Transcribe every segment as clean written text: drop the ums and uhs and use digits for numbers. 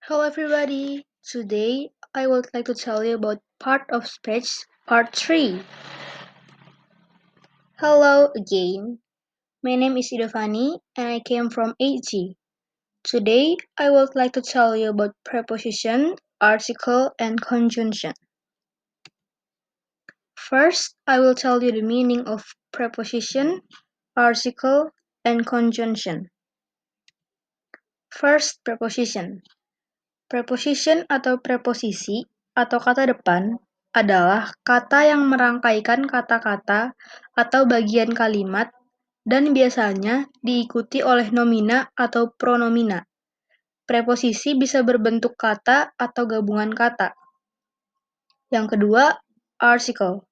Hello everybody. Today I would like to tell you about part of speech part 3. Hello again. My name is Idovani and I came from AG. Today I would like to tell you about preposition, article and conjunction. First, I will tell you the meaning of preposition, article and conjunction. First, preposition. Preposition atau preposisi atau kata depan adalah kata yang merangkaikan kata-kata atau bagian kalimat dan biasanya diikuti oleh nomina atau pronomina. Preposisi bisa berbentuk kata atau gabungan kata. Yang kedua, article.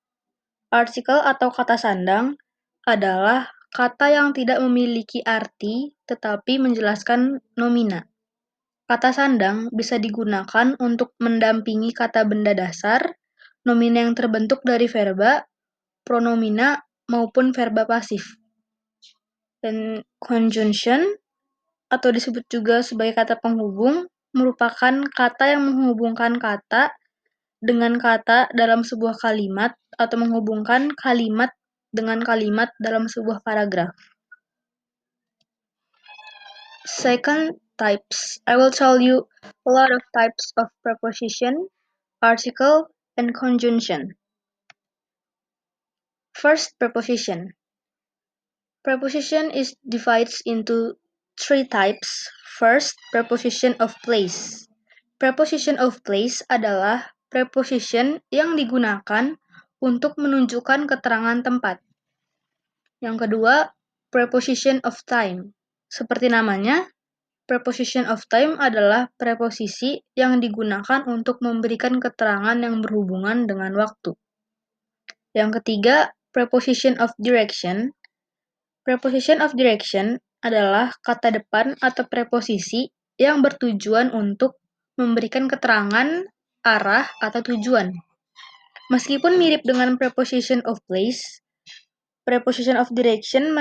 Artikel atau kata sandang adalah kata yang tidak memiliki arti tetapi menjelaskan nomina. Kata sandang bisa digunakan untuk mendampingi kata benda dasar, nomina yang terbentuk dari verba, pronomina, maupun verba pasif. Dan conjunction, atau disebut juga sebagai kata penghubung, merupakan kata yang menghubungkan kata dengan kata dalam sebuah kalimat atau menghubungkan kalimat dengan kalimat dalam sebuah paragraf. Second, types. I will tell you a lot of types of preposition, article, and conjunction. First, preposition. Preposition is divided into three types. First, preposition of place. Preposition of place adalah preposition yang digunakan untuk menunjukkan keterangan tempat. Yang kedua, preposition of time. Seperti namanya, preposition of time adalah preposisi yang digunakan untuk memberikan keterangan yang berhubungan dengan waktu. Yang ketiga, preposition of direction. Preposition of direction adalah kata depan atau preposisi yang bertujuan untuk memberikan keterangan arah atau tujuan. Meskipun mirip dengan preposition of place, preposition of direction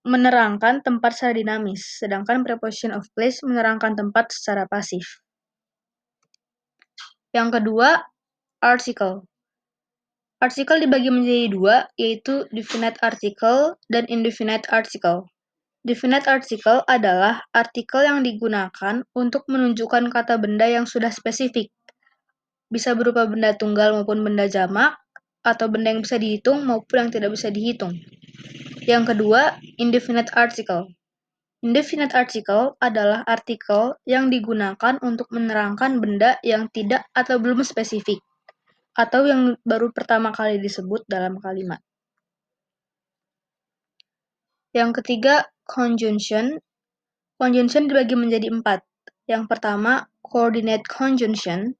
menerangkan tempat secara dinamis, sedangkan preposition of place menerangkan tempat secara pasif. Yang kedua, article. Artikel dibagi menjadi dua, yaitu definite article dan indefinite article. Definite article adalah artikel yang digunakan untuk menunjukkan kata benda yang sudah spesifik. Bisa berupa benda tunggal maupun benda jamak, atau benda yang bisa dihitung maupun yang tidak bisa dihitung. Yang kedua, indefinite article. Indefinite article adalah artikel yang digunakan untuk menerangkan benda yang tidak atau belum spesifik, atau yang baru pertama kali disebut dalam kalimat. Yang ketiga, conjunction. Conjunction dibagi menjadi 4. Yang pertama, coordinate conjunction.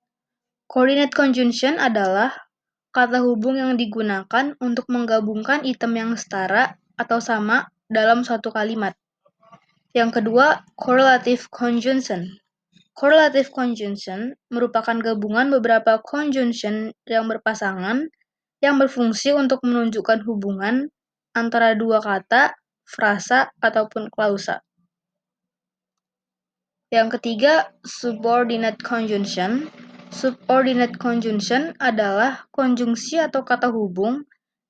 Coordinate conjunction adalah kata hubung yang digunakan untuk menggabungkan item yang setara atau sama dalam suatu kalimat. Yang kedua, correlative conjunction. Correlative conjunction merupakan gabungan beberapa conjunction yang berpasangan yang berfungsi untuk menunjukkan hubungan antara dua kata, frasa, ataupun klausa. Yang ketiga, subordinate conjunction. Subordinate conjunction adalah konjungsi atau kata hubung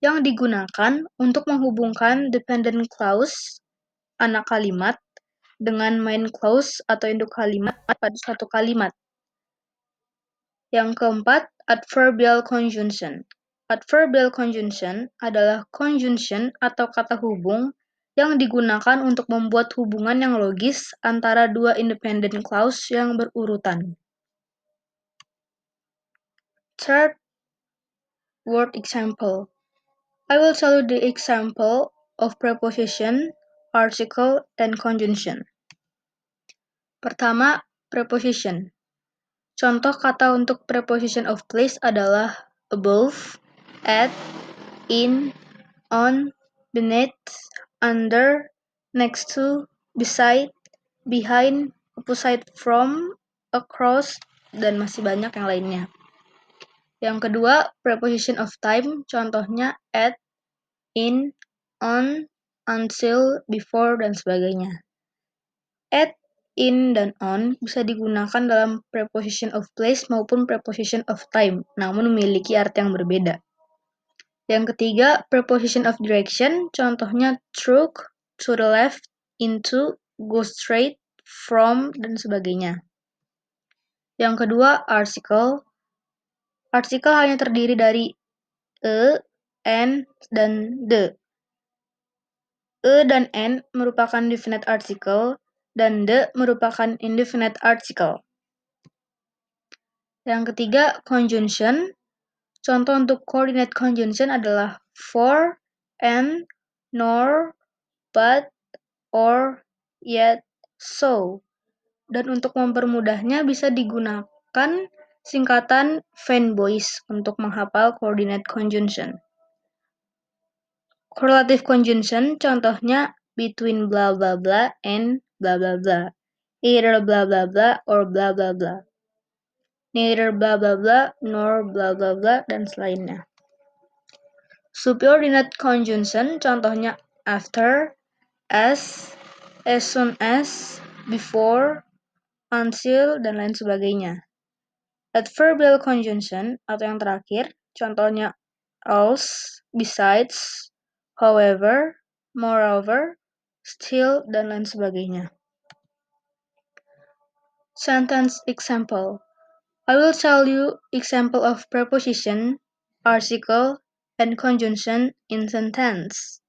yang digunakan untuk menghubungkan dependent clause, anak kalimat, dengan main clause atau induk kalimat pada satu kalimat. Yang keempat, adverbial conjunction. Adverbial conjunction adalah conjunction atau kata hubung yang digunakan untuk membuat hubungan yang logis antara dua independent clause yang berurutan. Third, word example. I will tell you the example of preposition, article, and conjunction. Pertama, preposition. Contoh kata untuk preposition of place adalah above, at, in, on, beneath, under, next to, beside, behind, opposite from, across, dan masih banyak yang lainnya. Yang kedua, preposition of time, contohnya at, in, on, until, before, dan sebagainya. At in, dan on bisa digunakan dalam preposition of place maupun preposition of time, namun memiliki arti yang berbeda. Yang ketiga, preposition of direction, contohnya took, to the left, into, go straight, from, dan sebagainya. Yang kedua, article. Artikel hanya terdiri dari e, n, dan the. E dan n merupakan definite article, dan the merupakan indefinite article. Yang ketiga, conjunction. Contoh untuk coordinate conjunction adalah for, and, nor, but, or, yet, so. Dan untuk mempermudahnya bisa digunakan singkatan fanboys untuk menghafal coordinate conjunction. Correlative conjunction contohnya between blah blah blah and blah blah blah. Either blah blah blah or blah blah blah. Neither blah blah blah nor blah blah blah, dan selainnya. Subordinate conjunction contohnya after, as soon as, before, until, dan lain sebagainya. Adverbial conjunction atau yang terakhir contohnya else, besides, however, moreover, still, dan lain sebagainya. Sentence example. I will tell you example of preposition, article, and conjunction in sentence.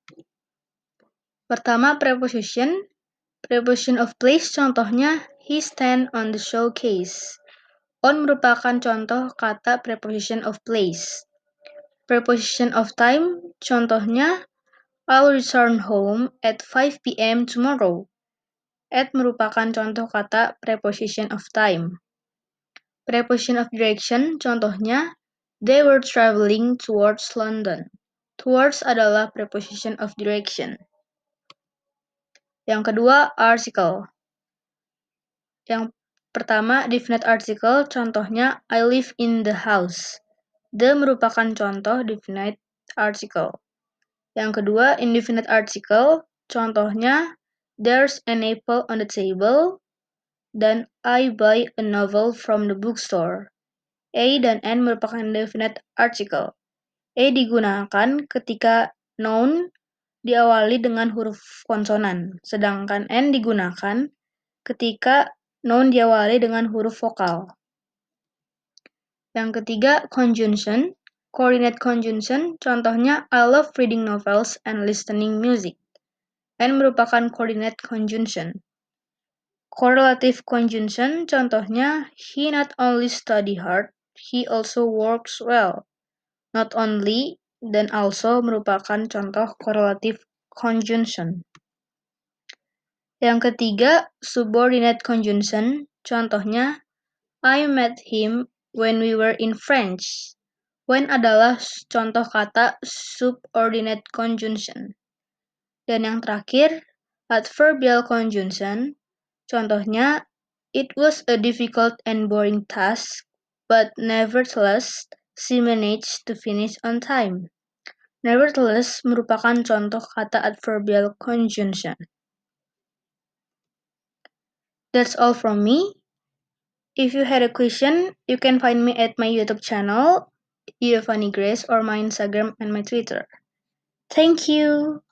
Pertama, preposition. Preposition of place contohnya he stand on the showcase. On merupakan contoh kata preposition of place. Preposition of time contohnya I'll return home at 5 p.m. tomorrow. At merupakan contoh kata preposition of time. Preposition of direction contohnya they were traveling towards London. Towards adalah preposition of direction. Yang kedua, article. Yang pertama, definite article contohnya I live in the house. The merupakan contoh definite article. Yang kedua, indefinite article, contohnya there's an apple on the table, dan I buy a novel from the bookstore. A dan N merupakan indefinite article. A digunakan ketika noun diawali dengan huruf konsonan, sedangkan N digunakan ketika noun diawali dengan huruf vokal. Yang ketiga, conjunction. Coordinate conjunction, contohnya I love reading novels and listening music. N merupakan coordinate conjunction. Correlative conjunction, contohnya he not only study hard, he also works well. Not only dan also merupakan contoh correlative conjunction. Yang ketiga, subordinate conjunction, contohnya I met him when we were in French. When adalah contoh kata subordinate conjunction. Dan yang terakhir, adverbial conjunction, contohnya it was a difficult and boring task, but nevertheless she managed to finish on time. Nevertheless merupakan contoh kata adverbial conjunction. That's all from me. If you had a question, you can find me at my YouTube channel, Giovanni Grace, or my Instagram and my Twitter. Thank you.